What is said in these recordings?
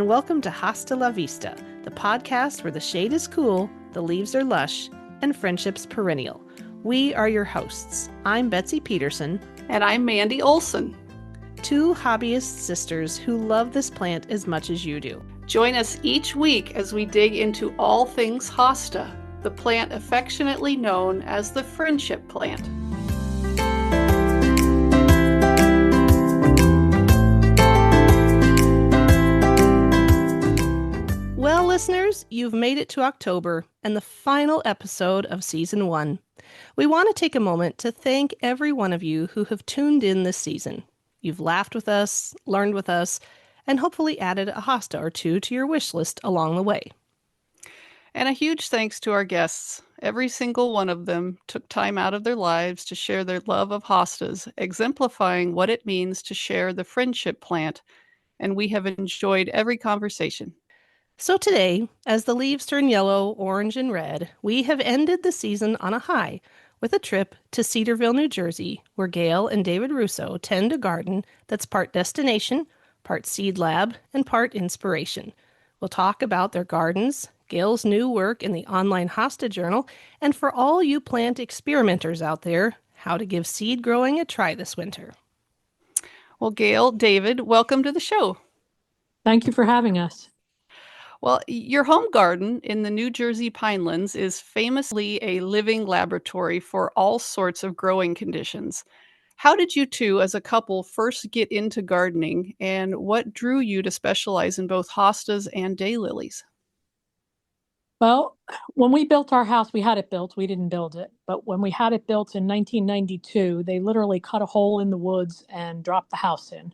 welcome to Hosta La Vista, the podcast where the shade is cool, the leaves are lush, and friendship's perennial. We are your hosts. I'm Betsy Peterson. And I'm Mandy Olson. Two hobbyist sisters who love this plant as much as you do. Join us each week as we dig into all things hosta, the plant affectionately known as the friendship plant. Well, listeners, you've made it to October and the final episode of Season 1. We want to take a moment to thank every one of you who have tuned in this season. You've laughed with us, learned with us, and hopefully added a hosta or two to your wish list along the way. And a huge thanks to our guests. Every single one of them took time out of their lives to share their love of hostas, exemplifying what it means to share the friendship plant, and we have enjoyed every conversation. So today, as the leaves turn yellow, orange, and red, we have ended the season on a high with a trip to Cedarville, New Jersey, where Gail and David Russo tend a garden that's part destination, part seed lab, and part inspiration. We'll talk about their gardens, Gail's new work in the online Hosta Journal, and for all you plant experimenters out there, how to give seed growing a try this winter. Well, Gail, David, welcome to the show. Thank you for having us. Well, your home garden in the New Jersey Pinelands is famously a living laboratory for all sorts of growing conditions. How did you two as a couple first get into gardening, and what drew you to specialize in both hostas and daylilies? Well, when we built our house, we had it built. We didn't build it. But when we had it built in 1992, they literally cut a hole in the woods and dropped the house in.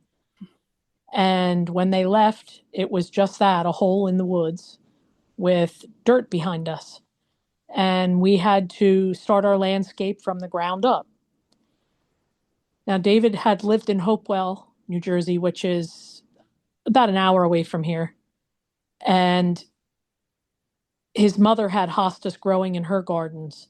And when they left, it was just that, a hole in the woods with dirt behind us. And we had to start our landscape from the ground up. Now, David had lived in Hopewell, New Jersey, which is about an hour away from here. And his mother had hostas growing in her gardens.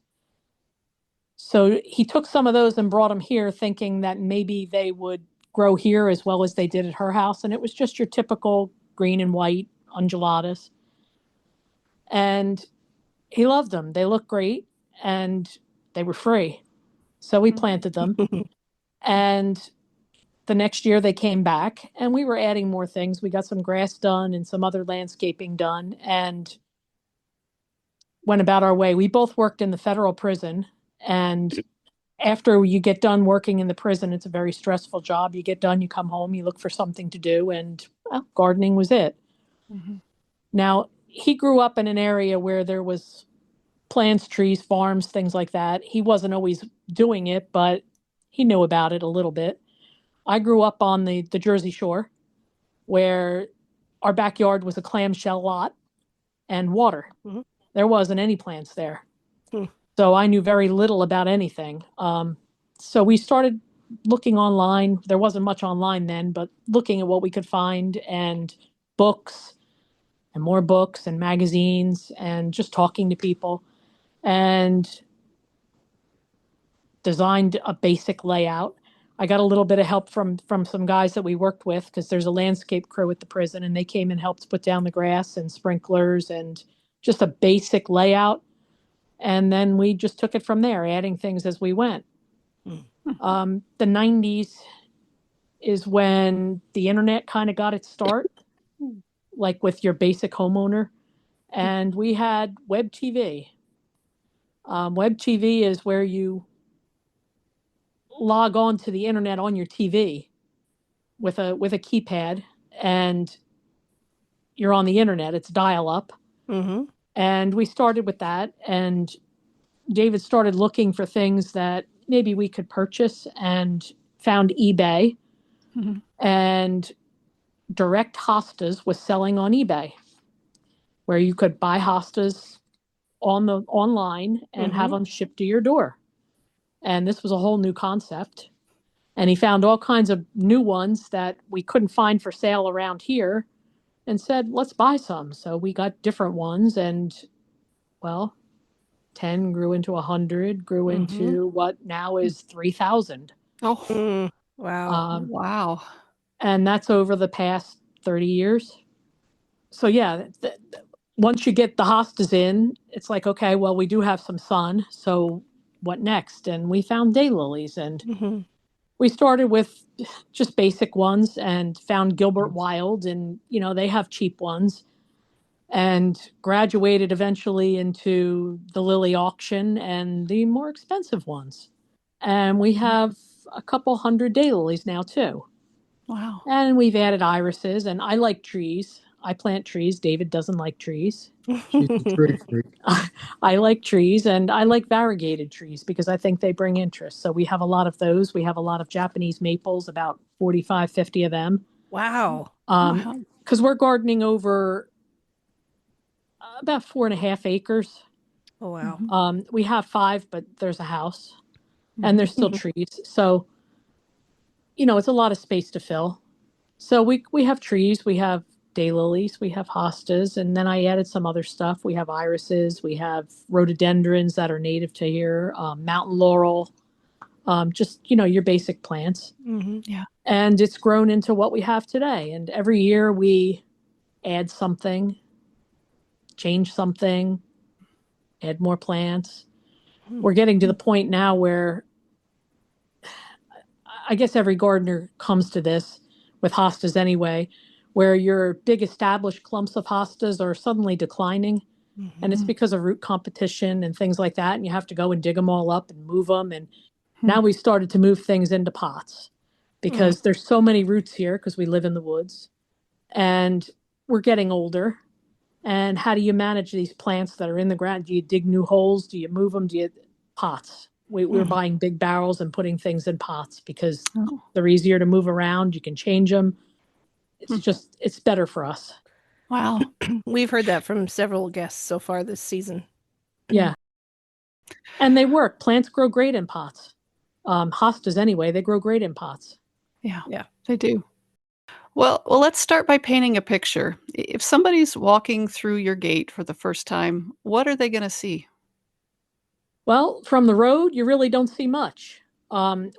So he took some of those and brought them here thinking that maybe they would grow here as well as they did at her house. And it was just your typical green and white undulatus. And he loved them. They looked great and they were free. So we planted them. And the next year they came back and we were adding more things. We got some grass done and some other landscaping done and went about our way. We both worked in the federal prison, and after you get done working in the prison, it's a very stressful job. You get done, you come home, you look for something to do, and well, gardening was it. Mm-hmm. Now, he grew up in an area where there was plants, trees, farms, things like that. He wasn't always doing it, but he knew about it a little bit. I grew up on the Jersey Shore, where our backyard was a clamshell lot and water. Mm-hmm. There wasn't any plants there. So I knew very little about anything. So we started looking online. There wasn't much online then, but looking at what we could find and books and more books and magazines and just talking to people and designed a basic layout. I got a little bit of help from some guys that we worked with because there's a landscape crew at the prison, and they came and helped put down the grass and sprinklers and just a basic layout. And then we just took it from there, adding things as we went. The 90s is when the internet kind of got its start, like with your basic homeowner. And we had web TV. Web TV is where you log on to the internet on your TV with a keypad, and you're on the internet. It's dial-up. Mm-hmm. And we started with that, and David started looking for things that maybe we could purchase and found eBay. Mm-hmm. And direct hostas was selling on eBay, where you could buy hostas online and mm-hmm. have them shipped to your door. And this was a whole new concept. And he found all kinds of new ones that we couldn't find for sale around here, and said, let's buy some. So we got different ones, and well, 10 grew into 100, grew mm-hmm. into what now is 3,000. Oh, wow. Wow. And that's over the past 30 years. So yeah, once you get the hostas in, it's like, okay, well, we do have some sun, so what next? And we found daylilies, and Mm-hmm. we started with just basic ones and found Gilbert Wild, and they have cheap ones, and graduated eventually into the lily auction and the more expensive ones. And we have a couple hundred daylilies now too. Wow. And we've added irises, and I like trees. I plant trees. David doesn't like trees. She's a tree freak. I like trees, and I like variegated trees because I think they bring interest. So we have a lot of those. We have a lot of Japanese maples, about 45, 50 of them. Wow. Wow. Because we're gardening over about 4.5 acres. Oh, wow. We have 5, but there's a house, and there's still trees. So, it's a lot of space to fill. So we have trees, we have daylilies, we have hostas, and then I added some other stuff. We have irises, we have rhododendrons that are native to here, mountain laurel, just your basic plants. Mm-hmm. Yeah. And it's grown into what we have today. And every year we add something, change something, add more plants. We're getting to the point now where I guess every gardener comes to this with hostas anyway, where your big established clumps of hostas are suddenly declining. And it's because of root competition and things like that. And you have to go and dig them all up and move them. And now we started to move things into pots because there's so many roots here because we live in the woods and we're getting older. And how do you manage these plants that are in the ground? Do you dig new holes? Do you move them? Do you pots? We're buying big barrels and putting things in pots because they're easier to move around. You can change them. It's better for us. Wow. We've heard that from several guests so far this season. Yeah. And they work. Plants grow great in pots. Hostas anyway, they grow great in pots. Yeah, they do. Well, let's start by painting a picture. If somebody's walking through your gate for the first time, what are they going to see? Well, from the road, you really don't see much.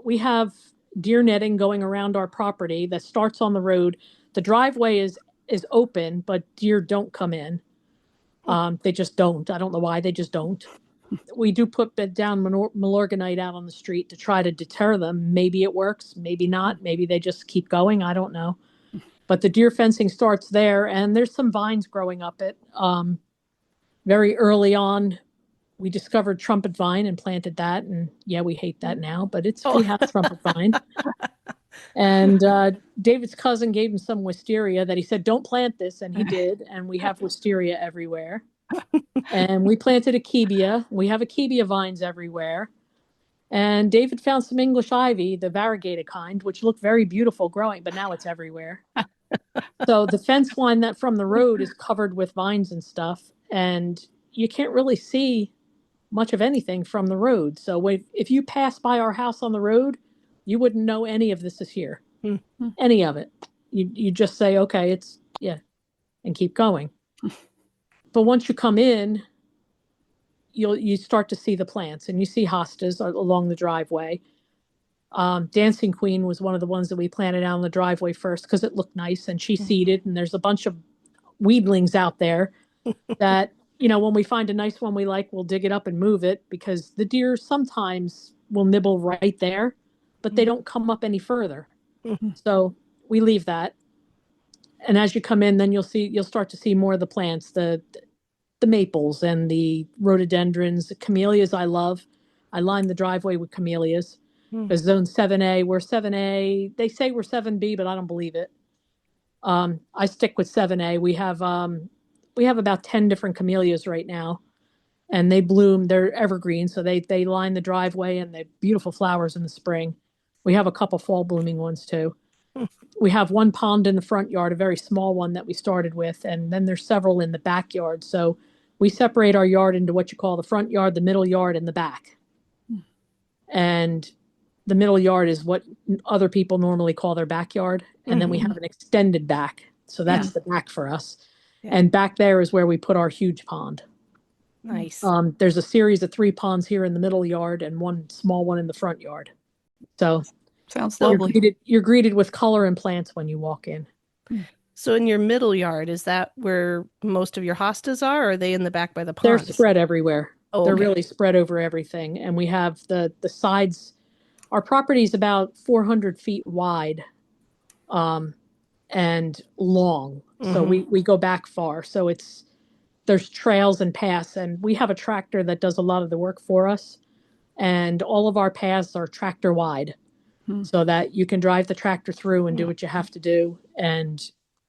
We have deer netting going around our property that starts on the road. The driveway is open, but deer don't come in. They just don't. I don't know why, they just don't. We do put down Milorganite out on the street to try to deter them. Maybe it works, maybe not. Maybe they just keep going. I don't know. But the deer fencing starts there, and there's some vines growing up it. Very early on, we discovered trumpet vine and planted that. And yeah, we hate that now, but we have trumpet vine. And David's cousin gave him some wisteria that he said, don't plant this. And he did. And we have wisteria everywhere. And we planted akebia. We have akebia vines everywhere. And David found some English ivy, the variegated kind, which looked very beautiful growing, but now it's everywhere. So the fence line that from the road is covered with vines and stuff. And you can't really see much of anything from the road. So if you pass by our house on the road, you wouldn't know any of this is here. Any of it. You just say, okay, and keep going. But once you come in, you start to see the plants, and you see hostas along the driveway. Dancing Queen was one of the ones that we planted out on the driveway first because it looked nice, and she's seeded, and there's a bunch of weedlings out there that, when we find a nice one we like, we'll dig it up and move it because the deer sometimes will nibble right there, but they don't come up any further. So we leave that. And as you come in, then you'll start to see more of the plants, the maples and the rhododendrons, the camellias I love. I line the driveway with camellias. Because zone 7A, we're 7A. They say we're 7B, but I don't believe it. I stick with 7A. We have about 10 different camellias right now, and they bloom. They're evergreen, so they line the driveway, and they're beautiful flowers in the spring. We have a couple fall blooming ones too. We have one pond in the front yard, a very small one that we started with, and then there's several in the backyard. So we separate our yard into what you call the front yard, the middle yard, and the back. And the middle yard is what other people normally call their backyard. And then we have an extended back. So that's the back for us. Yeah. And back there is where we put our huge pond. Nice. There's a series of 3 ponds here in the middle yard and one small one in the front yard. So sounds lovely. You're greeted with color and plants when you walk in. So in your middle yard, is that where most of your hostas are, or are they in the back by the They're ponds? spread everywhere. Oh, They're okay. really spread over everything. And we have the sides. Our property is about 400 feet wide, um, and long. So Mm-hmm. we go back far. So there's trails and paths, and we have a tractor that does a lot of the work for us. And all of our paths are tractor wide Hmm. so that you can drive the tractor through and do what you have to do. And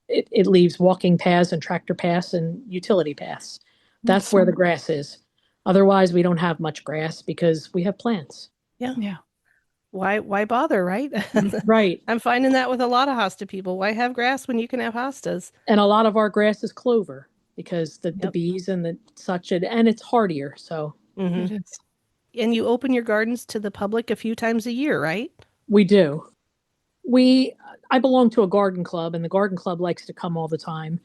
it leaves walking paths and tractor paths and utility paths. That's where the grass is. Otherwise, we don't have much grass because we have plants. Yeah. Yeah. Why bother, right? Right. I'm finding that with a lot of hosta people. Why have grass when you can have hostas? And a lot of our grass is clover because the Yep. bees and the such, and it's hardier. So Mm-hmm. It is. And you open your gardens to the public a few times a year, right? we do. We I belong to a garden club, and the garden club likes to come all the time.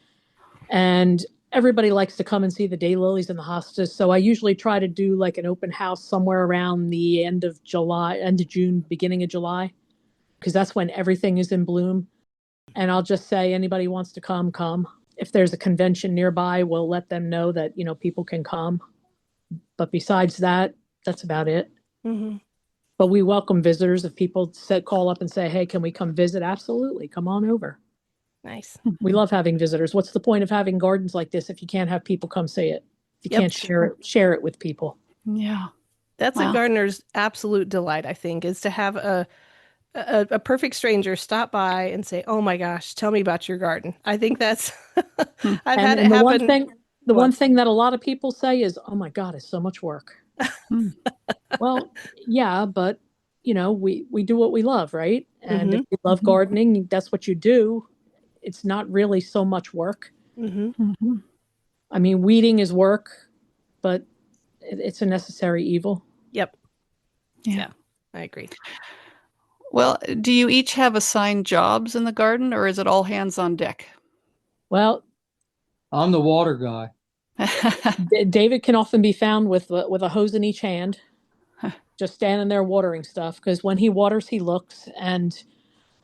And everybody likes to come and see the daylilies and the hostas. So I usually try to do like an open house somewhere around the end of July, end of June, beginning of July, because that's when everything is in bloom. And I'll just say, anybody wants to come, come. If there's a convention nearby, we'll let them know that, people can come. But besides that, that's about it. Mm-hmm. But we welcome visitors. If people call up and say, hey, can we come visit? Absolutely. Come on over. Nice. We love having visitors. What's the point of having gardens like this if you can't have people come see it? If you Yep. can't share it with people. Yeah. That's a Wow. gardener's absolute delight, I think, is to have a perfect stranger stop by and say, "Oh my gosh, tell me about your garden." I think that's Hmm. I've And had it and the one happen. thing the one What? thing that a lot of people say is, "Oh my God, it's so much work." Hmm. Well, yeah, but we do what we love, right? And if Mm-hmm. you love gardening, that's what you do. It's not really so much work. Mm-hmm. Hmm. I mean, weeding is work, but it's a necessary evil. Yep. Yeah. Yeah, I agree. Well, do you each have assigned jobs in the garden, or is it all hands on deck? Well, I'm the water guy. David can often be found with a hose in each hand, just standing there watering stuff. Because when he waters, he looks, and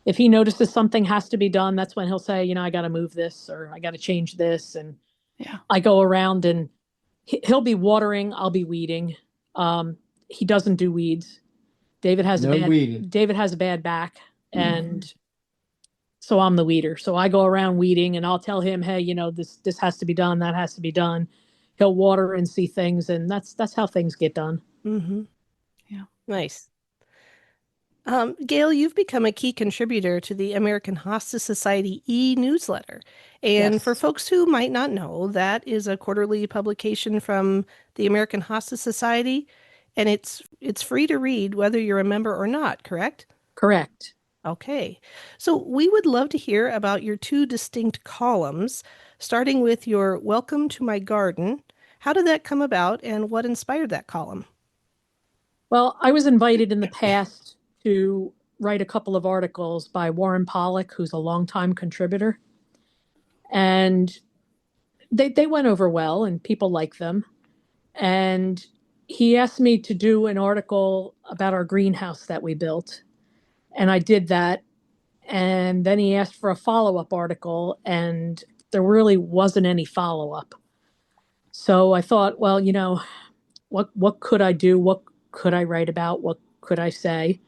if he notices something has to be done, that's when he'll say, I got to move this or I got to change this. And Yeah. I go around and he'll be watering, I'll be weeding. He doesn't do weeds. David has No weeding. David has a bad back, and so I'm the weeder. So I go around weeding, and I'll tell him, hey, this has to be done, that has to be done. He'll water and see things, and that's how things get done. Mm-hmm. Yeah. Nice. Gail, you've become a key contributor to the American Hosta Society e-newsletter. And for Yes. folks who might not know, that is a quarterly publication from the American Hosta Society, and it's free to read whether you're a member or not, correct? Correct. Okay. So we would love to hear about your two distinct columns, starting with your Welcome to My Garden. How did that come about and what inspired that column? Well, I was invited in the past to write a couple of articles by Warren Pollock, who's a longtime contributor, and they went over well, and people like them. And he asked me to do an article about our greenhouse that we built, and I did that. And then he asked for a follow-up article, and there really wasn't any follow-up. So I thought, well, what could I do? What could I write about? What could I say?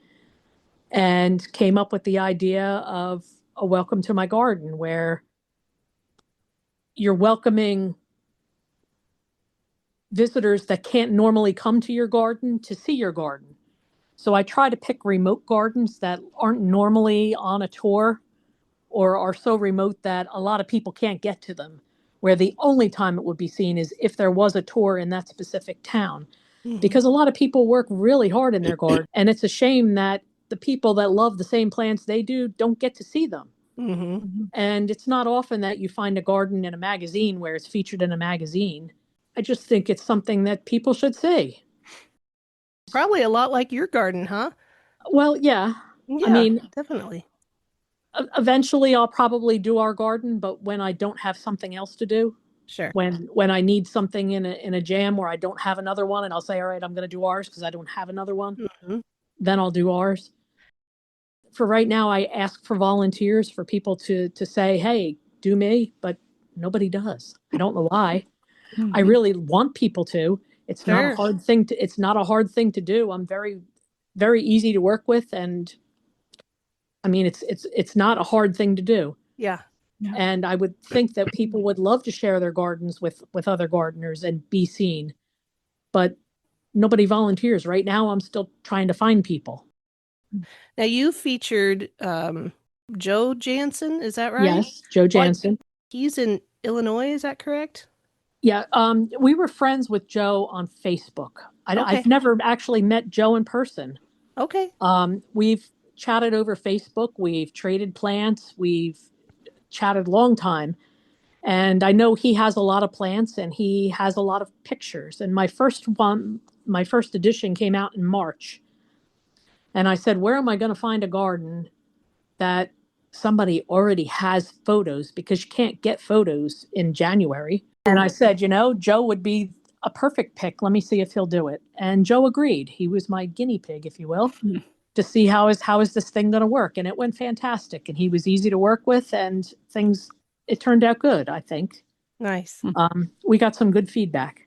And came up with the idea of a welcome to my garden, where you're welcoming visitors that can't normally come to your garden to see your garden. So I try to pick remote gardens that aren't normally on a tour or are so remote that a lot of people can't get to them, where the only time it would be seen is if there was a tour in that specific town. Mm-hmm. Because a lot of people work really hard in their garden, and it's a shame that the people that love the same plants they do don't get to see them. Mm-hmm. And it's not often that you find a garden in a magazine where it's featured in a magazine. I just think it's something that people should see. Probably a lot like your garden, huh? Well, yeah. I Yeah, mean, definitely. eventually I'll probably do our garden, but when I don't have something else to do, Sure. when I need something in a jam where I don't have another one, and I'll say, all right, I'm going to do ours because I don't have another one, Mm-hmm. then I'll do ours. For right now, I ask for volunteers, for people to say, hey, do me, but nobody does. I don't know why. I Mhm. really want people to. It's not a Sure. hard thing to, it's not a hard thing to do. I'm very, very easy to work with. And I mean, it's not a hard thing to do. Yeah. Yeah. And I would think that people would love to share their gardens with other gardeners and be seen, but nobody volunteers. Right now, I'm still trying to find people. Now you featured Joe Jansen, is that right? Yes, Joe Well, Jansen. he's in Illinois, is that correct? Yeah, we were friends with Joe on Facebook. I've Okay. never actually met Joe in person. Okay. We've chatted over Facebook. We've traded plants. We've chatted long time. And I know he has a lot of plants and he has a lot of pictures. And my first edition came out in March. And I said, where am I going to find a garden that somebody already has photos, because you can't get photos in January. And I said, Joe would be a perfect pick. Let me see if he'll do it. And Joe agreed. He was my guinea pig, if you will, to see how is this thing going to work. And it went fantastic. And he was easy to work with, and it turned out good, I think. Nice. We got some good feedback,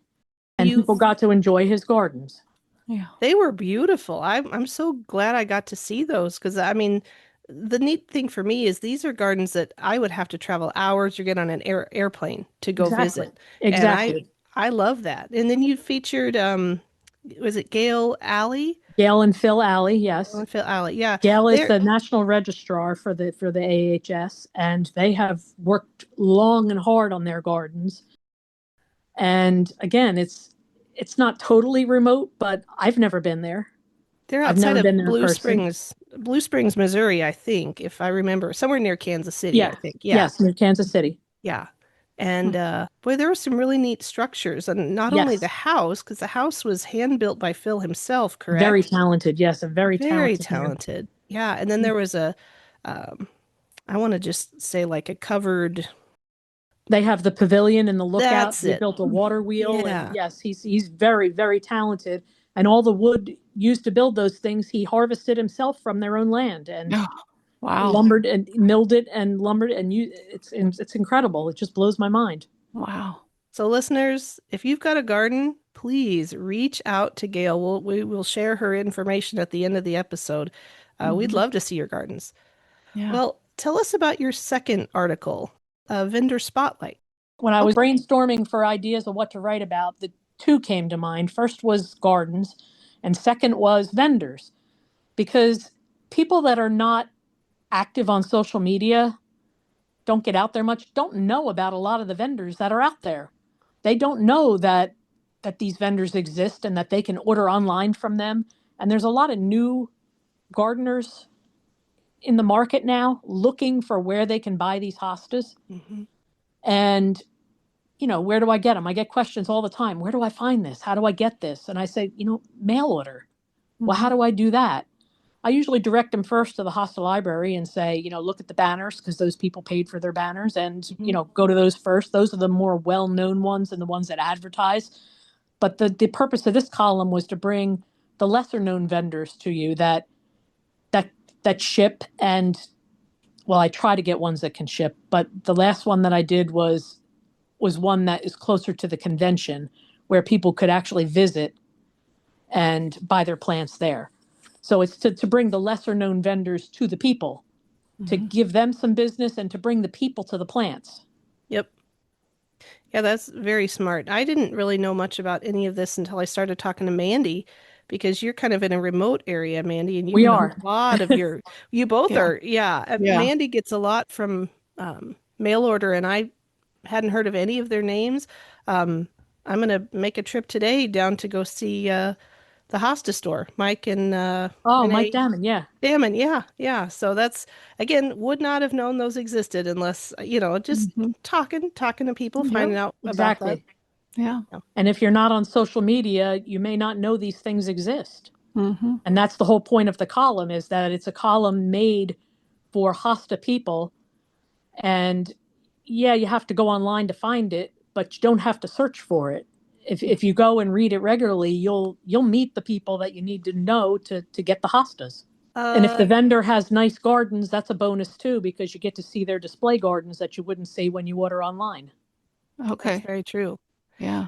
and You people got to enjoy his gardens. Yeah. They were beautiful. I'm so glad I got to see those because I mean, the neat thing for me is these are gardens that I would have to travel hours or get on an airplane to go Exactly. visit. And Exactly. I love that. And then you featured was it Gail Alley? Gail and Phil Alley, Gail yes. and Phil Alley. Yeah. Gail is They're the national registrar for the AHS, and they have worked long and hard on their gardens. And again, it's not totally remote, but I've never been there. they're I've outside never of been there in person. Blue Springs, Missouri, I think, if I remember. Somewhere near Kansas City, I Yeah, think. Yeah. yes, near Kansas City. Yeah. And boy, there were some really neat structures. And not only the Yes, house, because the house was hand built by Phil himself, very correct? talented. Yes, a very Very talented man. talented. Yeah. And then there was um, I want to just say like a covered, They have the pavilion and the lookout. that's They it. built a water wheel, and Yeah. yes, he's very, very talented. And all the wood used to build those things, he harvested himself from their own land and Oh, wow. lumbered and milled it and lumbered, and it's incredible. It just blows my mind. Wow. So listeners, if you've got a garden, please reach out to Gail. We will share her information at the end of the episode. We'd love to see your gardens. Yeah. Well, tell us about your second article, Vendor Spotlight. When I was brainstorming for ideas of what to write about, the two came to mind. First was gardens, and second was vendors, because people that are not active on social media, don't get out there much, don't know about a lot of the vendors that are out there. They don't know that these vendors exist and that they can order online from them. And there's a lot of new gardeners in the market now looking for where they can buy these hostas. Mm-hmm. And where do I get them? I get questions all the time. Where do I find this? How do I get this? And I say, mail order. Well, how do I do that? I usually direct them first to the Hosta Library and say, look at the banners, because those people paid for their banners, and, go to those first. Those are the more well-known ones and the ones that advertise. But the purpose of this column was to bring the lesser known vendors to you that ship. And well, I try to get ones that can ship, but the last one that I did was one that is closer to the convention, where people could actually visit and buy their plants there. So it's to bring the lesser known vendors to the people, to give them some business and to bring the people to the plants. Yep. Yeah, that's very smart. I didn't really know much about any of this until I started talking to Mandy, because you're kind of in a remote area, Mandy, and you We get a are. lot of you both Yeah. are, yeah. Yeah. Mandy gets a lot from mail order, and I hadn't heard of any of their names. Um, I'm gonna make a trip today down to go see the Hosta store, Mike and Oh, Mike Renee Damon, yeah. Damon. Yeah, yeah. So that's again, would not have known those existed unless just talking to people, Yep. finding out about that. Exactly. Yeah. And if you're not on social media, you may not know these things exist. Mm-hmm. And that's the whole point of the column, is that it's a column made for Hosta people. And yeah, you have to go online to find it, but you don't have to search for it. If you go and read it regularly, you'll meet the people that you need to know to get the hostas. And if the vendor has nice gardens, that's a bonus too, because you get to see their display gardens that you wouldn't see when you order online. That's Okay. very true. Yeah.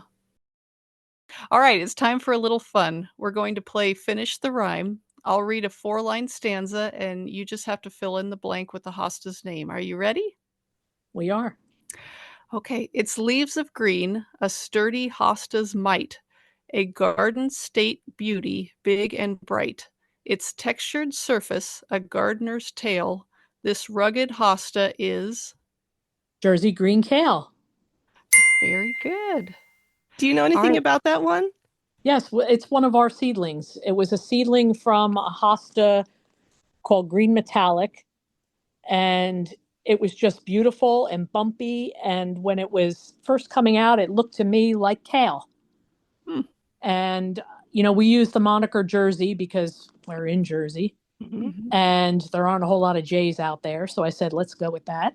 All right, it's time for a little fun. We're going to play Finish the Rhyme. I'll read a 4-line stanza, and you just have to fill in the blank with the hosta's name. Are you ready? We are. Okay, it's leaves of green, a sturdy hosta's might, a garden state beauty, big and bright. Its textured surface, a gardener's tale. This rugged hosta is Jersey green kale. very good. Do you know All anything right. about that one? Yes, it's one of our seedlings. It was a seedling from a hosta called Green Metallic, and it was just beautiful and bumpy. And when it was first coming out, it looked to me like kale. Hmm. And, you know, we use the moniker Jersey because we're in Jersey Mm-hmm. and there aren't a whole lot of J's out there. So I said, let's go with that.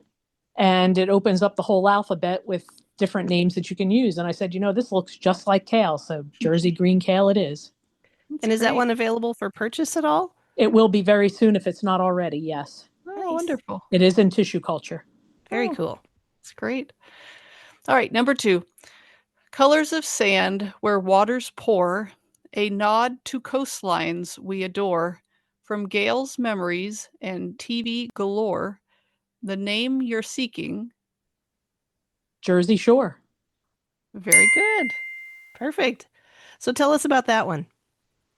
And it opens up the whole alphabet with different names that you can use. And I said, you know, this looks just like kale. So Jersey green kale it is. That's And is that great. one available for purchase at all? It will be very soon if it's not already. Yes. Oh, Nice. wonderful. It is in tissue culture. Very Oh, cool. that's great. All right, number 2. Colors of sand where waters pour, a nod to coastlines we adore. From Gail's memories and TV galore, the name you're seeking. Jersey Shore. Very good. Perfect. So tell us about that one.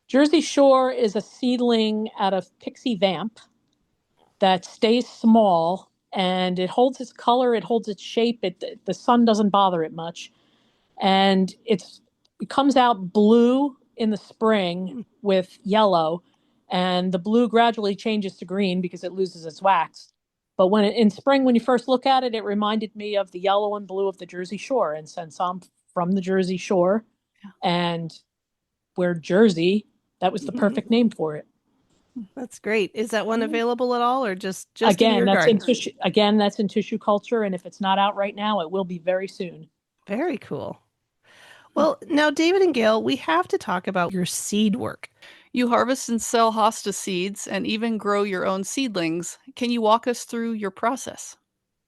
Jersey Shore is a seedling out of Pixie Vamp that stays small and it holds its color, it holds its shape. The sun doesn't bother it much, and it comes out blue in the spring with yellow, and the blue gradually changes to green because it loses its wax. But in spring, when you first look at it, it reminded me of the yellow and blue of the Jersey Shore. And since I'm from the Jersey Shore and we're Jersey, that was the perfect name for it. That's great. Is that one available at all or just in Again, your that's in garden? tissue. Again, that's in tissue culture, and if it's not out right now, it will be very soon. Very cool. Well, now, David and Gail, we have to talk about your seed work. You harvest and sell hosta seeds and even grow your own seedlings. Can you walk us through your process?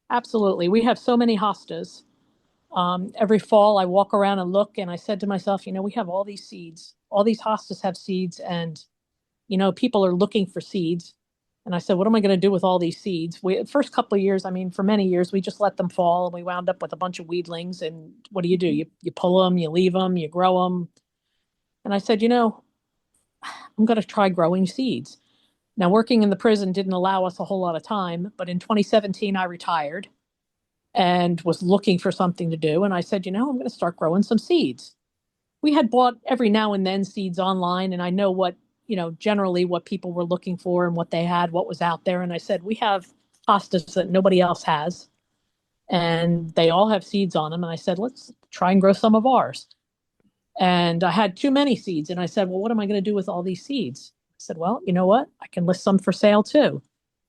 Absolutely, we have so many hostas. Every fall, I walk around and look, and I said to myself, you know, we have all these seeds. All these hostas have seeds, and you know, people are looking for seeds. And I said, what am I going to do with all these seeds? First couple of years, I mean, for many years, we just let them fall, and we wound up with a bunch of weedlings. And what do? You pull them, you leave them, you grow them. And I said, you know, I'm going to try growing seeds. Now, working in the prison didn't allow us a whole lot of time, but in 2017, I retired and was looking for something to do. And I said, you know, I'm going to start growing some seeds. We had bought every now and then seeds online, and I know what, you know, generally what people were looking for and what they had, what was out there. And I said, we have hostas that nobody else has, and they all have seeds on them. And I said, let's try and grow some of ours. And I had too many seeds. And I said, well, what am I going to do with all these seeds? I said, well, you know what? I can list some for sale too.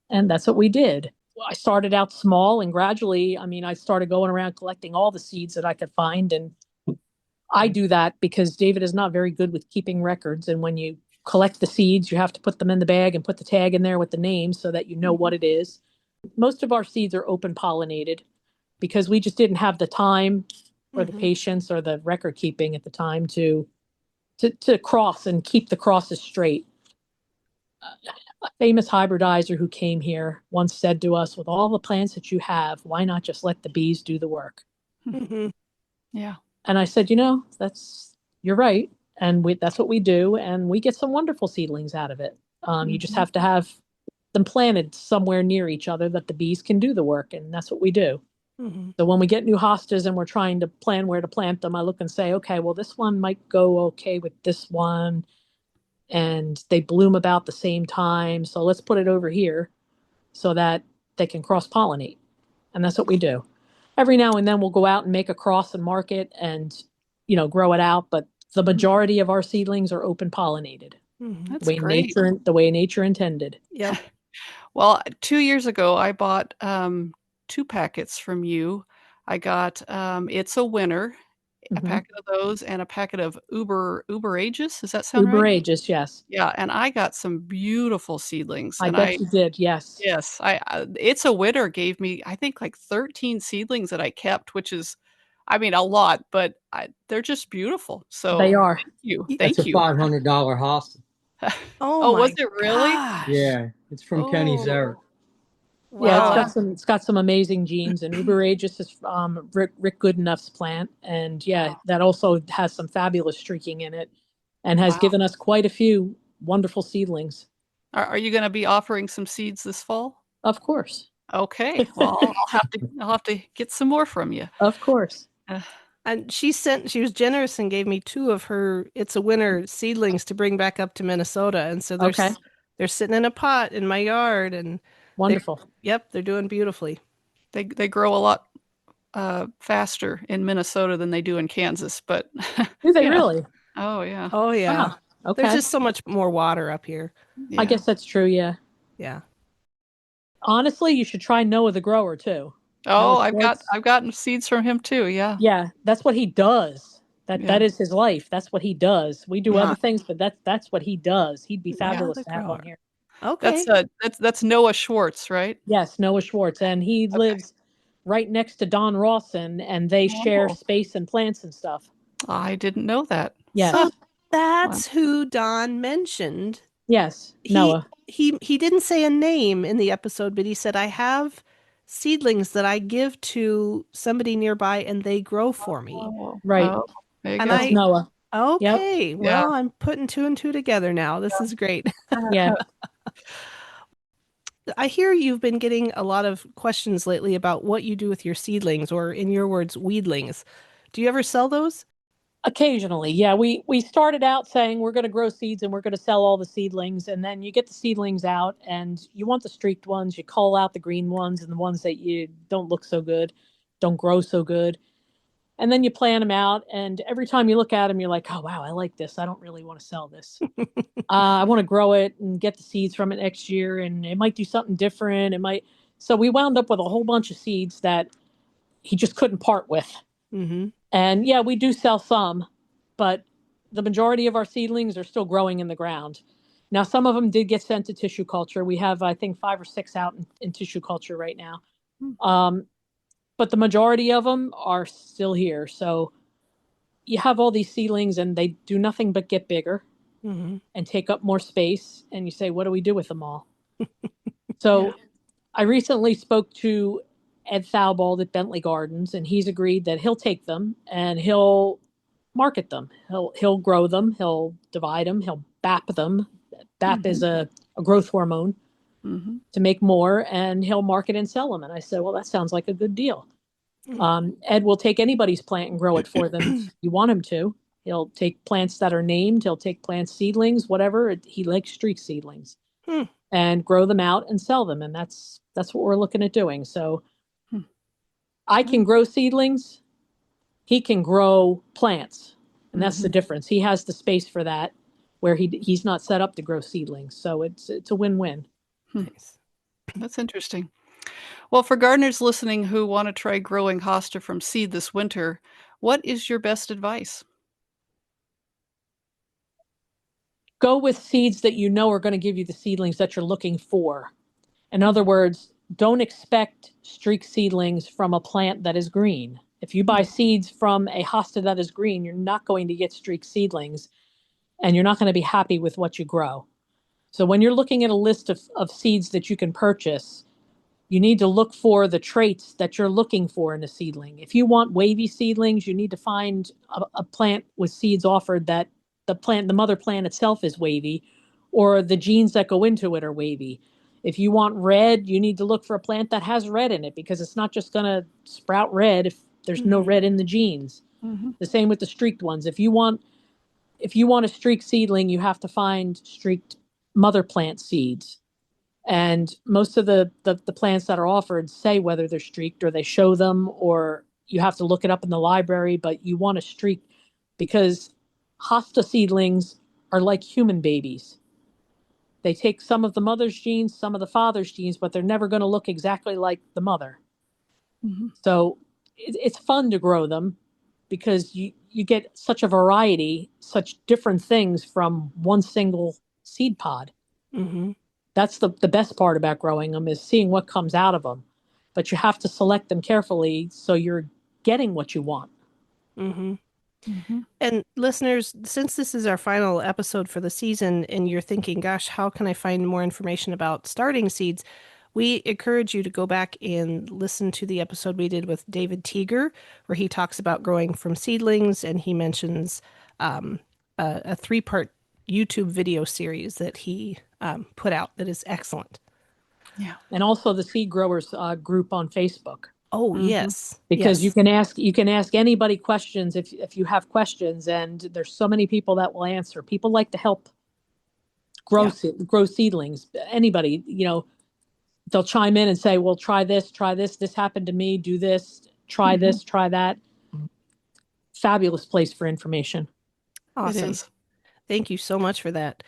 And that's what we did. I started out small and gradually, I mean, I started going around collecting all the seeds that I could find. And I do that because David is not very good with keeping records. And when you collect the seeds, you have to put them in the bag and put the tag in there with the name so that you know what it is. Most of our seeds are open pollinated because we just didn't have the time or the patience or the record keeping at the time to cross and keep the crosses straight. A famous hybridizer who came here once said to us, with all the plants that you have, why not just let the bees do the work? Mm-hmm. Yeah. And I said, you know, you're right. And that's what we do. And we get some wonderful seedlings out of it. You just have to have them planted somewhere near each other that the bees can do the work. And that's what we do. Mm-hmm. So when we get new hostas and we're trying to plan where to plant them, I look and say, okay, well, this one might go okay with this one. And they bloom about the same time. So let's put it over here so that they can cross pollinate. And that's what we do. Every now and then we'll go out and make a cross and mark it and, you know, grow it out. But the majority of our seedlings are open pollinated. Mm-hmm. That's great. The way nature intended. Yep. Well, 2 years ago, I bought 2 packets from you. I got It's a Winner a Mhm. packet of those and a packet of Uber Aegis. Does that sound Uber right? ages, yes. Yeah, and I got some beautiful seedlings, I and bet you did, yes. yes, It's a Winter gave me, I think, like 13 seedlings that I kept, which is, I mean, a lot, but they're just beautiful. They So are. thank you, Y- That's a thank you. $500 hostage. Oh Oh, was my it really? gosh. Yeah, it's from Kenny Zarek. Oh, Yeah, Well, wow, it's got some amazing genes, and Uber aegis is Rick Goodenough's plant, and yeah, wow, that also has some fabulous streaking in it, and has wow. given us quite a few wonderful seedlings. Are you going to be offering some seeds this fall? Of course, Okay, well, I'll have to get some more from you. of course. Uh, and she was generous and gave me two of her It's a Winter seedlings to bring back up to Minnesota. And so Okay, they're sitting in a pot in my yard and they're, wonderful. yep, they're doing beautifully. they grow a lot faster in Minnesota than they do in Kansas, but Do they you know, really? oh yeah, Oh yeah. Ah, There's okay. just so much more water up here. I yeah. guess that's true. Yeah. Yeah. Honestly, you should try Noah the grower too. Noah Oh, Schwartz. I've gotten seeds from him too. Yeah, Yeah, that's what he does. yeah, That is his life. That's what he does. We do Huh. other things, but that's what he does. He'd be Noah fabulous the to have on grower. here. Okay. That's Noah Schwartz, right? Yes, Noah Schwartz, and he Okay. lives right next to Don Rawson, and they share Oh, space and plants and stuff. I didn't know that. So Yes, Wow. that's who Don mentioned. yes, He Noah. he didn't say a name in the episode, but he said I have seedlings that I give to somebody nearby and they grow for me. Oh, Right, oh, there you And that's go. Noah. Yep. okay, Yeah. well, I'm putting two and two together now. This is great. Yeah. I hear you've been getting a lot of questions lately about what you do with your seedlings, or in your words, weedlings. Do you ever sell those? Occasionally, yeah. We started out saying we're going to grow seeds and we're going to sell all the seedlings, and then you get the seedlings out, and you want the streaked ones. You cull out the green ones and the ones that you don't look so good, don't grow so good. And then you plan them out, and every time you look at them, you're like, oh, wow, I like this. I don't really want to sell this. I want to grow it and get the seeds from it next year, and it might do something different. It might. So we wound up with a whole bunch of seeds that he just couldn't part with. Mm-hmm. And yeah, we do sell some, but the majority of our seedlings are still growing in the ground. Now, some of them did get sent to tissue culture. We have, I think, 5 or 6 out in tissue culture right now. Um, but the majority of them are still here. So you have all these seedlings and they do nothing but get bigger Mm-hmm. and take up more space. And you say, what do we do with them all? Yeah. So I recently spoke to Ed Thalbald at Bentley Gardens, and he's agreed that he'll take them and he'll market them. He'll grow them. He'll divide them. He'll BAP them. BAP Mhm. is a growth hormone Mhm. to make more, and he'll market and sell them. And I said, well, that sounds like a good deal. Ed will take anybody's plant and grow it for them if you want him to. He'll take plants that are named. He'll take plant seedlings, whatever. He likes streak seedlings Hmm. and grow them out and sell them. And that's what we're looking at doing. So Hmm. I can grow seedlings. He can grow plants, and that's the Mhm. difference. He has the space for that, where he's not set up to grow seedlings. So it's a win-win. Hmm. Nice. That's interesting. Well, for gardeners listening who want to try growing hosta from seed this winter, what is your best advice? Go with seeds that you know are going to give you the seedlings that you're looking for. In other words, don't expect streak seedlings from a plant that is green. If you buy seeds from a hosta that is green, you're not going to get streak seedlings, and you're not going to be happy with what you grow. So when you're looking at a list of seeds that you can purchase, you need to look for the traits that you're looking for in a seedling. If you want wavy seedlings, you need to find a plant with seeds offered that the mother plant itself is wavy, or the genes that go into it are wavy. If you want red, you need to look for a plant that has red in it, because it's not just going to sprout red if there's no Mm-hmm. red in the genes. Mhm. The same with the streaked ones. If you want a streaked seedling, you have to find streaked mother plant seeds. And most of the plants that are offered say whether they're streaked, or they show them, or you have to look it up in the library, but you want a streak, because hosta seedlings are like human babies. They take some of the mother's genes, some of the father's genes, but they're never going to look exactly like the mother. Mhm. So it's fun to grow them. because you get such a variety, such different things from one single seed pod. Mm-hmm. That's the best part about growing them, is seeing what comes out of them. But you have to select them carefully so you're getting what you want. Mm-hmm. Mm-hmm. And listeners, since this is our final episode for the season and you're thinking, gosh, how can I find more information about starting seeds? We encourage you to go back and listen to the episode we did with David Teeger, where he talks about growing from seedlings, and he mentions a three-part YouTube video series that he put out that is excellent. Yeah. And also the seed growers group on Facebook. Oh, Mm-hmm. yes. Because yes. you can ask anybody questions if you have questions, and there's so many people that will answer. People like to help grow seedlings. Anybody, they'll chime in and say, well, try this, this happened to me, do this, try this, try that. Fabulous place for information. Awesome. It is. Thank you so much for that.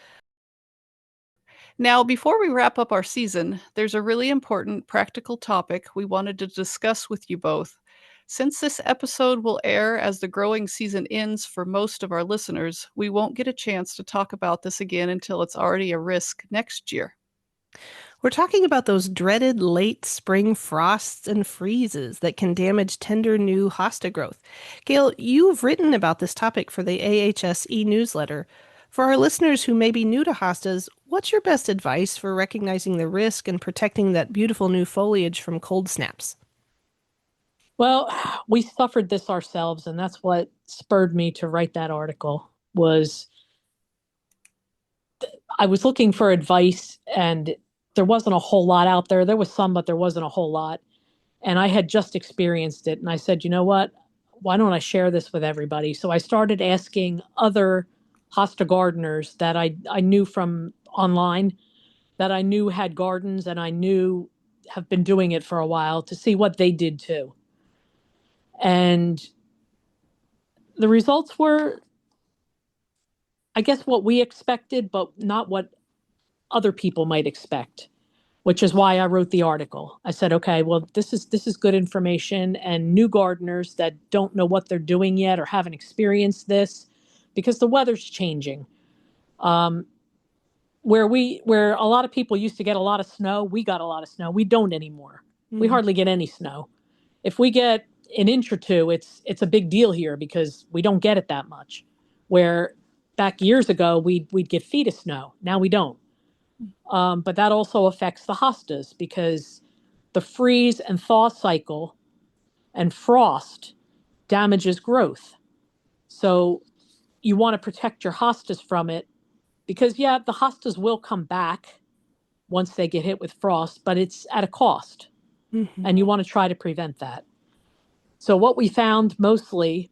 Now, before we wrap up our season, there's a really important practical topic we wanted to discuss with you both. Since this episode will air as the growing season ends for most of our listeners, we won't get a chance to talk about this again until it's already a risk next year. We're talking about those dreaded late spring frosts and freezes that can damage tender new hosta growth. Gail, you've written about this topic for the AHS e-newsletter. For our listeners who may be new to hostas, what's your best advice for recognizing the risk and protecting that beautiful new foliage from cold snaps? Well, we suffered this ourselves, and that's what spurred me to write that article. Was I was looking for advice, and there wasn't a whole lot out there. There was some, but there wasn't a whole lot. And I had just experienced it. And I said, you know what? Why don't I share this with everybody? So I started asking other hosta gardeners that I knew from online, that I knew had gardens and I knew have been doing it for a while, to see what they did too. And the results were, I guess, what we expected, but not what other people might expect, which is why I wrote the article. I said, okay, well, this is good information, and new gardeners that don't know what they're doing yet or haven't experienced this, because the weather's changing. Where a lot of people used to get a lot of snow, we got a lot of snow. We don't anymore. We hardly get any snow. If we get an inch or two, it's a big deal here because we don't get it that much. Where back years ago, we'd get feet of snow. Now we don't. But that also affects the hostas, because the freeze and thaw cycle and frost damages growth. So you want to protect your hostas from it, because, yeah, the hostas will come back once they get hit with frost, but it's at a cost. Mm-hmm. And you want to try to prevent that. So what we found mostly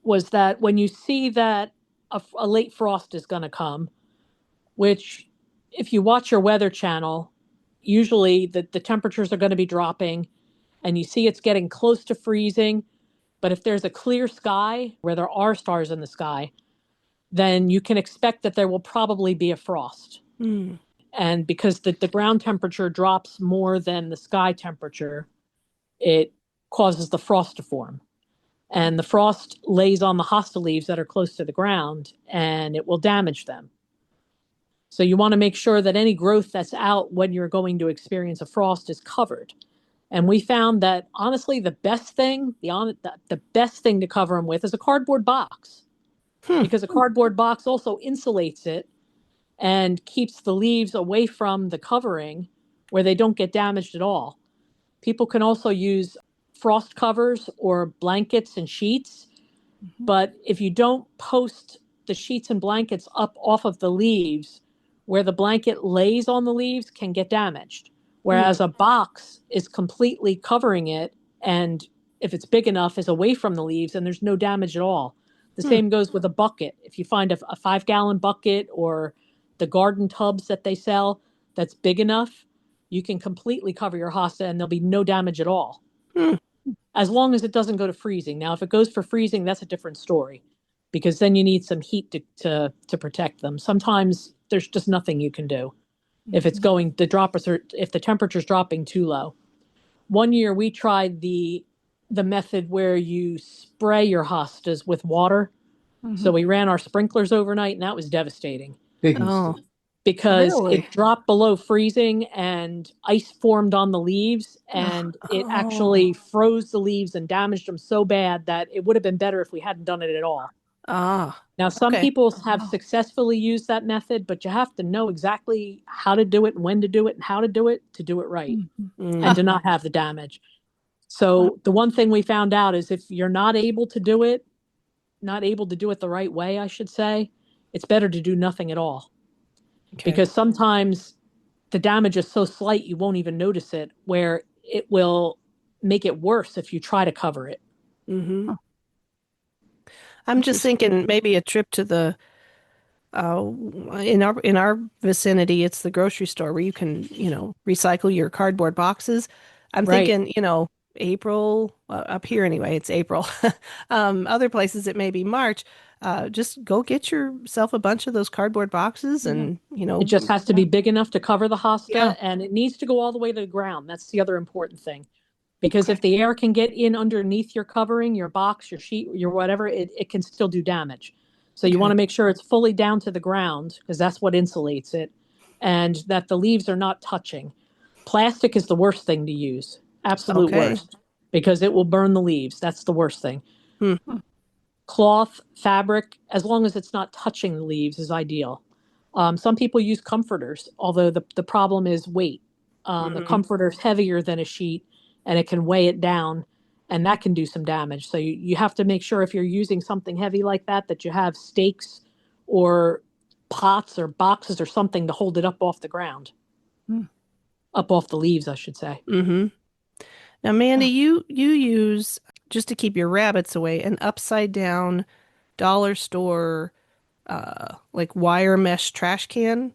was that when you see that a late frost is going to come, which, if you watch your weather channel, usually the temperatures are going to be dropping and you see it's getting close to freezing. But if there's a clear sky where there are stars in the sky, then you can expect that there will probably be a frost. Mm. And because the ground temperature drops more than the sky temperature, it causes the frost to form. And the frost lays on the hosta leaves that are close to the ground, and it will damage them. So you want to make sure that any growth that's out when you're going to experience a frost is covered. And we found that, honestly, the best thing to cover them with is a cardboard box, because a cardboard box also insulates it and keeps the leaves away from the covering where they don't get damaged at all. People can also use frost covers or blankets and sheets, but if you don't post the sheets and blankets up off of the leaves, where the blanket lays on the leaves can get damaged. Whereas a box is completely covering it, and if it's big enough, is away from the leaves, and there's no damage at all. The same goes with a bucket. If you find a 5-gallon bucket or the garden tubs that they sell that's big enough, you can completely cover your hosta and there'll be no damage at all. As long as it doesn't go to freezing. Now, if it goes for freezing, that's a different story, because then you need some heat to protect them. Sometimes there's just nothing you can do if it's if the temperature's dropping too low. One year we tried the the method where you spray your hostas with water. So we ran our sprinklers overnight, and that was devastating Big Oh, mistake. because Really? it dropped below freezing and ice formed on the leaves, and it oh, actually froze the leaves and damaged them so bad that it would have been better if we hadn't done it at all. ah, Now, some okay. people have Wow. successfully used that method, but you have to know exactly how to do it and when to do it and how to do it right and Mm, to not have the damage. So the one thing we found out is if you're not able to do it, not able to do it the right way, I should say, it's better to do nothing at all okay. because sometimes the damage is so slight you won't even notice it, where it will make it worse if you try to cover it. Mm-hmm. Huh. I'm just Interesting. thinking maybe a trip to the uh in our vicinity, it's the grocery store where you can, recycle your cardboard boxes. I'm Right. thinking, April, up here anyway, it's April. Other places it may be March. Just go get yourself a bunch of those cardboard boxes Yeah. and, It just has to be big enough to cover the yeah, hosta, and it needs to go all the way to the ground. That's the other important thing. Because okay. if the air can get in underneath your covering, your box, your sheet, your whatever, it can still do damage. So you want Okay. to make sure it's fully down to the ground because that's what insulates it, and that the leaves are not touching. Plastic is the worst thing to use, absolute Okay. worst, because it will burn the leaves. That's the worst thing. Hmm. Cloth, fabric, as long as it's not touching the leaves, is ideal. Some people use comforters, although the problem is weight. The Hmm. comforter is heavier than a sheet and it can weigh it down, and that can do some damage. So you have to make sure if you're using something heavy like that, that you have stakes or pots or boxes or something to hold it up off the ground, Hmm. up off the leaves, I should say. Hmm. Now, Mandy, you use, just to keep your rabbits away, an upside down dollar store like wire mesh trash can.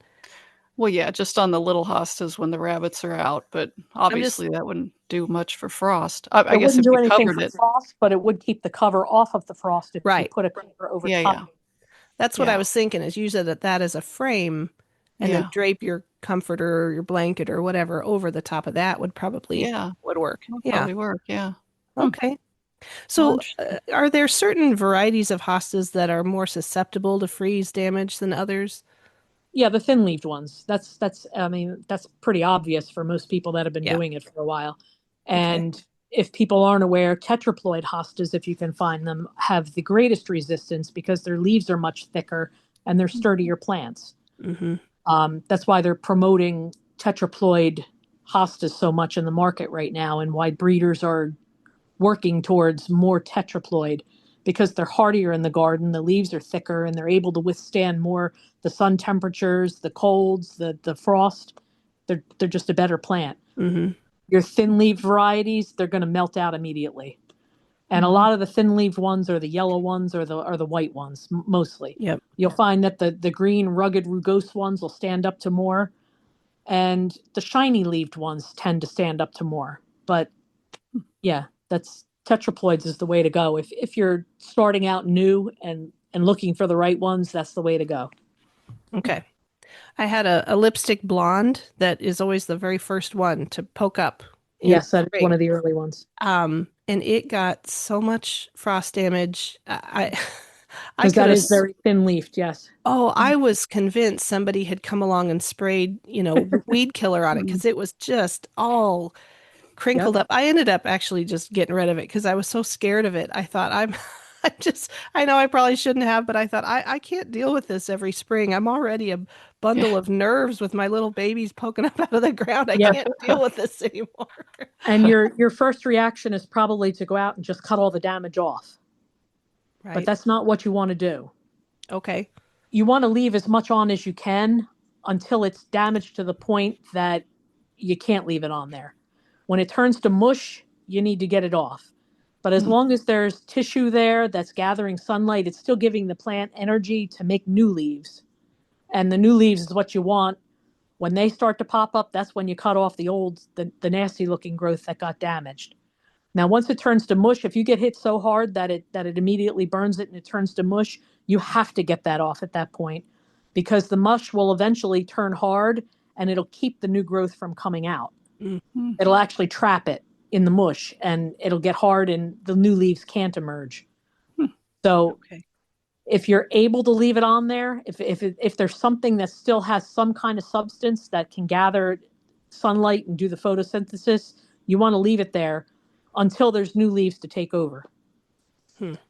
Well, yeah, just on the little hostas when the rabbits are out, but I'm just obviously that wouldn't do much for frost. I It guess wouldn't if do you anything covered for it. frost, but it would keep the cover off of the frost if you right. put a cover over Yeah, top. yeah, That's what I yeah, was thinking is use that as a frame and then yeah, drape your comforter or your blanket or whatever over the top of that yeah. would work. That'll Yeah. probably work. Yeah. Hmm. Okay. Well, So, interesting. are there certain varieties of hostas that are more susceptible to freeze damage than others? Yeah, the thin-leaved ones. That's I mean, that's pretty obvious for most people that have been Yeah. doing it for a while. Okay. And if people aren't aware, tetraploid hostas, if you can find them, have the greatest resistance because their leaves are much thicker and they're sturdier plants. Mm-hmm. That's why they're promoting tetraploid hostas so much in the market right now, and why breeders are working towards more tetraploid because they're hardier in the garden. The leaves are thicker and they're able to withstand more the sun temperatures, the colds, the frost. They're just a better plant. Mm-hmm. Your thin leaf varieties, they're going to melt out immediately. And a Mhm. lot of the thin leaf ones are the yellow ones or the white ones mostly. Yep. You'll find that the green rugged rugose ones will stand up to more, and the shiny leaved ones tend to stand up to more. But yeah, that's tetraploids is the way to go. If you're starting out new and looking for the right ones, that's the way to go. Okay. I had a lipstick blonde that is always the very first one to poke up in Yes, that is one spring. of the early ones And it got so much frost damage. I because could that have, is very thin leafed. Yes. oh, I was convinced somebody had come along and sprayed, weed killer on it Mm. because it was just all crinkled Yep. up. I ended up actually just getting rid of it because I was so scared of it. I thought I know I probably shouldn't have, but I thought I can't deal with this every spring. I'm already a Yeah. bundle of nerves with my little babies poking up out of the ground. I Yeah. can't deal with this anymore. And your first reaction is probably to go out and just cut all the damage off, but Right. that's not what you want to do. Okay. You want to leave as much on as you can until it's damaged to the point that you can't leave it on there. When it turns to mush, you need to get it off. But as Mm. long as there's tissue there that's gathering sunlight, it's still giving the plant energy to make new leaves. And the new leaves is what you want. When they start to pop up, that's when you cut off the nasty looking growth that got damaged. Now, once it turns to mush, if you get hit so hard that it immediately burns it and it turns to mush, you have to get that off at that point because the mush will eventually turn hard and it'll keep the new growth from coming out. Mm. Mm. It'll actually trap it. in the mush, and it'll get hard and the new leaves can't emerge. So Okay. if you're able to leave it on there, if there's something that still has some kind of substance that can gather sunlight and do the photosynthesis, you want to leave it there until there's new leaves to take over.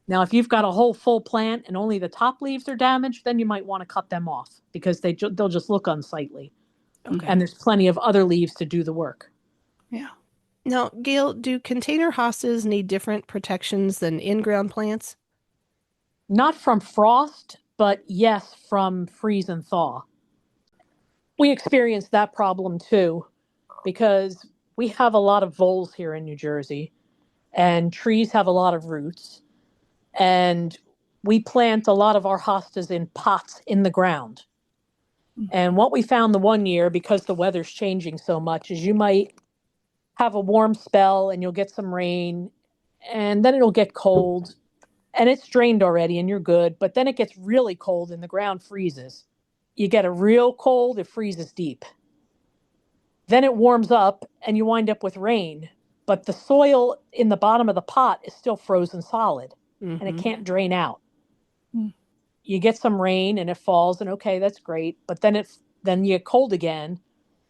Now, if you've got a whole full plant and only the top leaves are damaged, then you might want to cut them off because they'll just look unsightly. Okay. And there's plenty of other leaves to do the work. Yeah. Now, Gail, do container hostas need different protections than in-ground plants? Not from frost, but yes, from freeze and thaw. We experience that problem too because we have a lot of voles here in New Jersey, and trees have a lot of roots. And we plant a lot of our hostas in pots in the ground. And what we found the one year, because the weather's changing so much, is you might have a warm spell and you'll get some rain, and then it'll get cold and it's drained already and you're good. But then it gets really cold and the ground freezes. You get a real cold, it freezes deep. Then it warms up and you wind up with rain, but the soil in the bottom of the pot is still frozen solid and it can't drain out. You get some rain and it falls, and okay, that's great. But then you get cold again,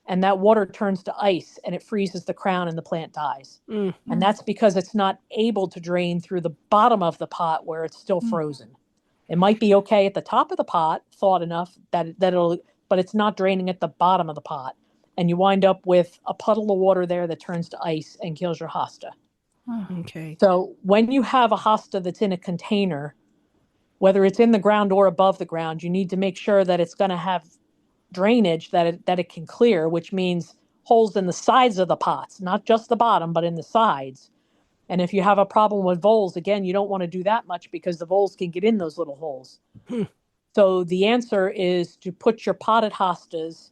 and that water turns to ice and it freezes the crown and the plant dies. And that's because it's not able to drain through the bottom of the pot where it's still frozen. It might be okay at the top of the pot, thawed enough that it'll, but it's not draining at the bottom of the pot. And you wind up with a puddle of water there that turns to ice and kills your hosta. Okay. So when you have a hosta that's in a container, whether it's in the ground or above the ground, you need to make sure that it's going to have drainage that it can clear, which means holes in the sides of the pots, not just the bottom, but in the sides. And if you have a problem with voles, again, you don't want to do that much because the voles can get in those little holes. So the answer is to put your potted hostas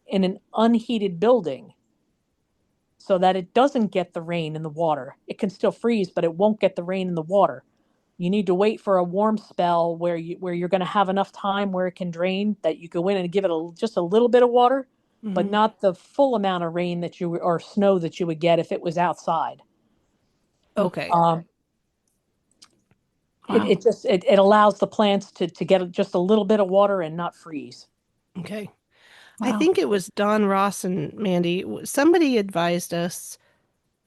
in an unheated building so that it doesn't get the rain and the water. It can still freeze, but it won't get the rain and the water. You need to wait for a warm spell where you're going to have enough time where it can drain that you go in and give it just a little bit of water, but not the full amount of rain that or snow that you would get if it was outside. Okay. It allows the plants to get just a little bit of water and not freeze. Okay. Wow. I think it was Don Ross and Mandy. Somebody advised us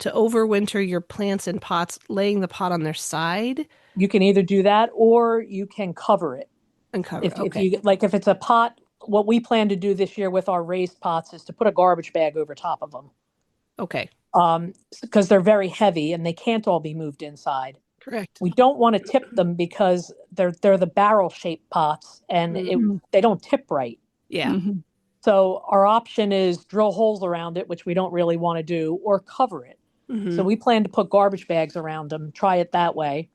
to overwinter your plants in pots, laying the pot on their side You can either do that or you can cover it. and cover. If it's a pot, what we plan to do this year with our raised pots is to put a garbage bag over top of them. Okay. Because they're very heavy and they can't all be moved inside. Correct. We don't want to tip them because they're the barrel-shaped pots and they don't tip right. Yeah. So our option is drill holes around it, which we don't really want to do, or cover it. So we plan to put garbage bags around them, try it that way.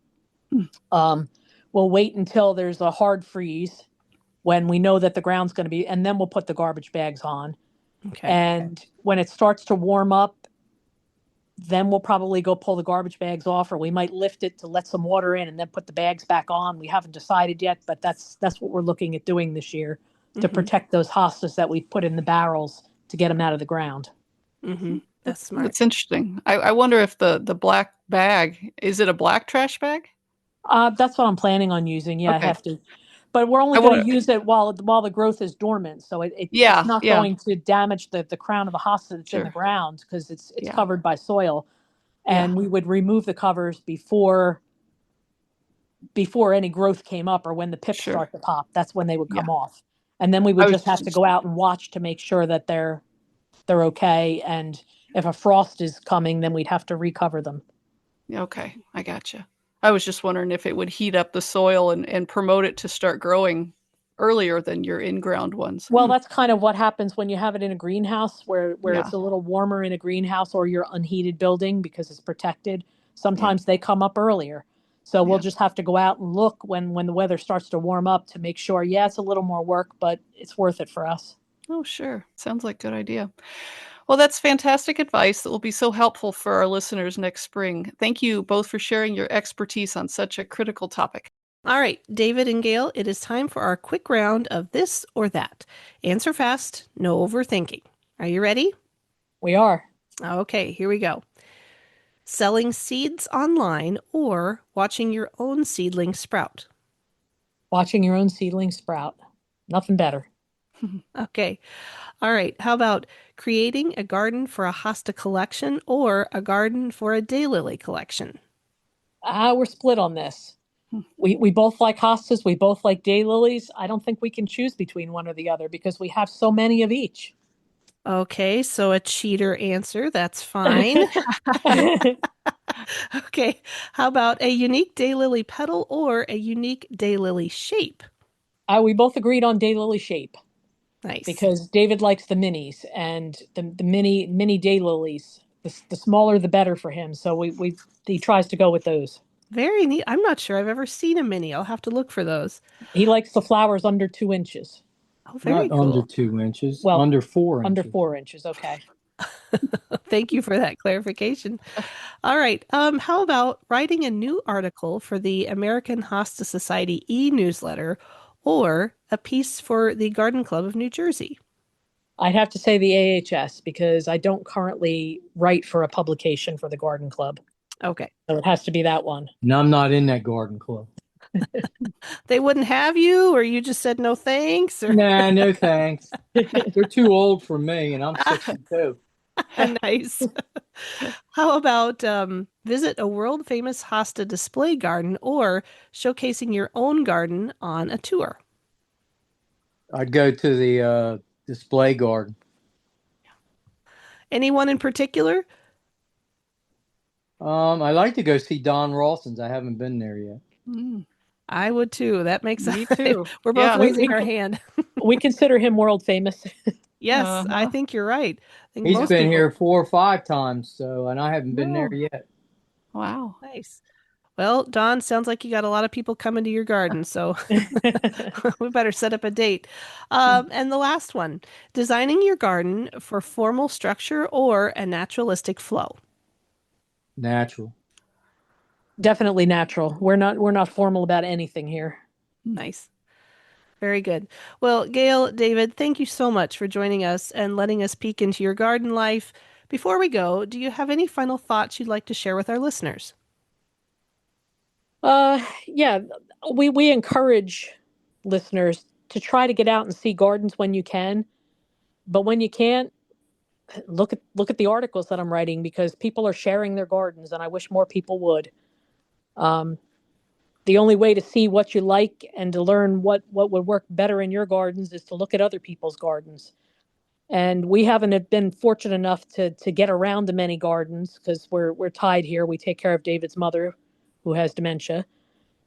We'll wait until there's a hard freeze when we know that the ground's going to be, and then we'll put the garbage bags on. Okay. And when it starts to warm up, then we'll probably go pull the garbage bags off, or we might lift it to let some water in and then put the bags back on. We haven't decided yet, but that's what we're looking at doing this year to protect those hostas that we put in the barrels to get them out of the ground. That's smart. That's interesting. I wonder if the black bag, is it a black trash bag? That's what I'm planning on using. Yeah, Okay. I have to. But we're only going to use it while the growth is dormant. So it's not going to damage the crown of the hosta that's in the ground because it's covered by soil. And we would remove the covers before any growth came up or when the pips start to pop. That's when they would come off. And then we would just have to go out and watch to make sure that they're okay. And if a frost is coming, then we'd have to recover them. Okay, I gotcha. I was just wondering if it would heat up the soil and promote it to start growing earlier than your in-ground ones. Well, that's kind of what happens when you have it in a greenhouse where it's a little warmer in a greenhouse or your unheated building because it's protected. Sometimes they come up earlier. So we'll just have to go out and look when the weather starts to warm up to make sure, it's a little more work, but it's worth it for us. Oh, sure. Sounds like a good idea. Well, that's fantastic advice that will be so helpful for our listeners next spring. Thank you both for sharing your expertise on such a critical topic. All right, David and Gail, it is time for our quick round of this or that. Answer fast, no overthinking. Are you ready? We are. Okay, here we go. selling seeds online, or watching your own seedling sprout? Watching your own seedling sprout. Nothing better. Okay. All right. How about creating a garden for a hosta collection or a garden for a daylily collection? We're split on this. We both like hostas. We both like daylilies. I don't think we can choose between one or the other because we have so many of each. Okay, so a cheater answer. That's fine. Okay. How about a unique daylily petal or a unique daylily shape? We both agreed on daylily shape Nice. because David likes the minis and the mini daylilies. The smaller the better for him. So he tries to go with those. Very neat. I'm not sure I've ever seen a mini. I'll have to look for those. He likes the flowers under 2 inches. Oh, very Not under cool. 2 inches, Well, under 4 inches. under 4 inches. Okay. Thank you for that clarification. All right. How about writing a new article for the American Hosta Society e-newsletter or a piece for the Garden Club of New Jersey? I'd have to say the AHS because I don't currently write for a publication for the Garden Club. Okay. So it has to be that one. And I'm not in that garden club. They wouldn't have you, or you just said no thanks, or Nah, no thanks. They're too old for me, and I'm 62. nice. How about visit a world famous hosta display garden or showcasing your own garden on a tour? I'd go to the display garden. Anyone in particular? I like to go see Don Rawson's. I haven't been there yet. Mm, I would too. That makes me too. we're both Yeah. raising our hand. We consider him world famous. Yes, I Uh-huh. think you're right. I think He's most been people. here 4 or 5 times, and I haven't been there No. yet. Wow. Nice. Well, Don, sounds like you got a lot of people coming to your garden, so we better set up a date. And the last one, designing your garden for formal structure or a naturalistic flow. Natural. Definitely natural. We're not formal about anything here. Nice. Very good. Well, Gail, David, thank you so much for joining us and letting us peek into your garden life. Before we go, do you have any final thoughts you'd like to share with our listeners? Yeah, we encourage listeners to try to get out and see gardens when you can, but when you can't, look at the articles that I'm writing because people are sharing their gardens, and I wish more people would. Um, the only way to see what you like and to learn what would work better in your gardens is to look at other people's gardens. And we haven't been fortunate enough to get around to many gardens because we're tied here. We take care of David's mother, who has dementia,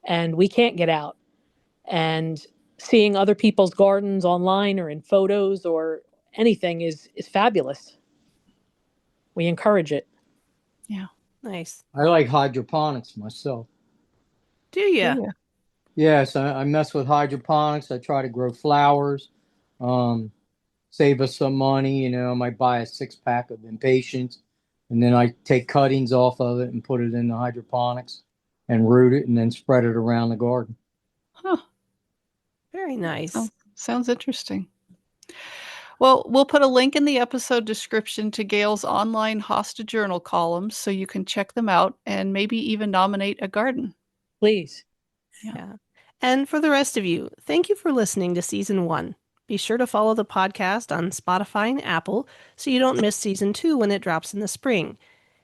and we can't get out. And seeing other people's gardens online or in photos or anything is fabulous. We encourage it. Yeah. Nice. I like hydroponics myself. Do you? Yeah. Yes, I mess with hydroponics. I try to grow flowers, um, save us some money. I might buy a 6 pack of impatiens, and then I take cuttings off of it and put it in the hydroponics and root it and then spread it around the garden. Huh. Very nice. Sounds interesting. Well, we'll put a link in the episode description to Gail's online Hosta Journal columns so you can check them out and maybe even nominate a garden. Please. Yeah. And for the rest of you, thank you for listening to season 1. Be sure to follow the podcast on Spotify and Apple so you don't miss season 2 when it drops in the spring.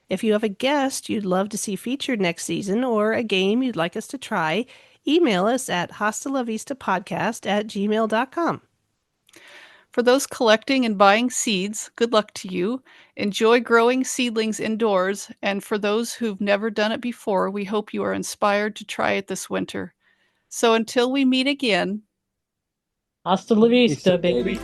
If you have a guest you'd love to see featured next season or a game you'd like us to try, email us at hostalavistapodcast@gmail.com. For those collecting and buying seeds, good luck to you. Enjoy growing seedlings indoors. And for those who've never done it before, we hope you are inspired to try it this winter. So until we meet again, Hasta la vista, Baby. baby.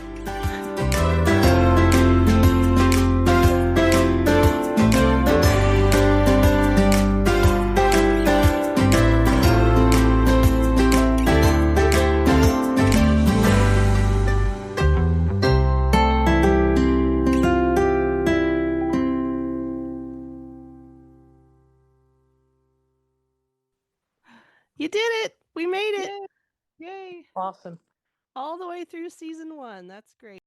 You did it! We made it! yay! Yay! Awesome. All the way through season 1. That's great.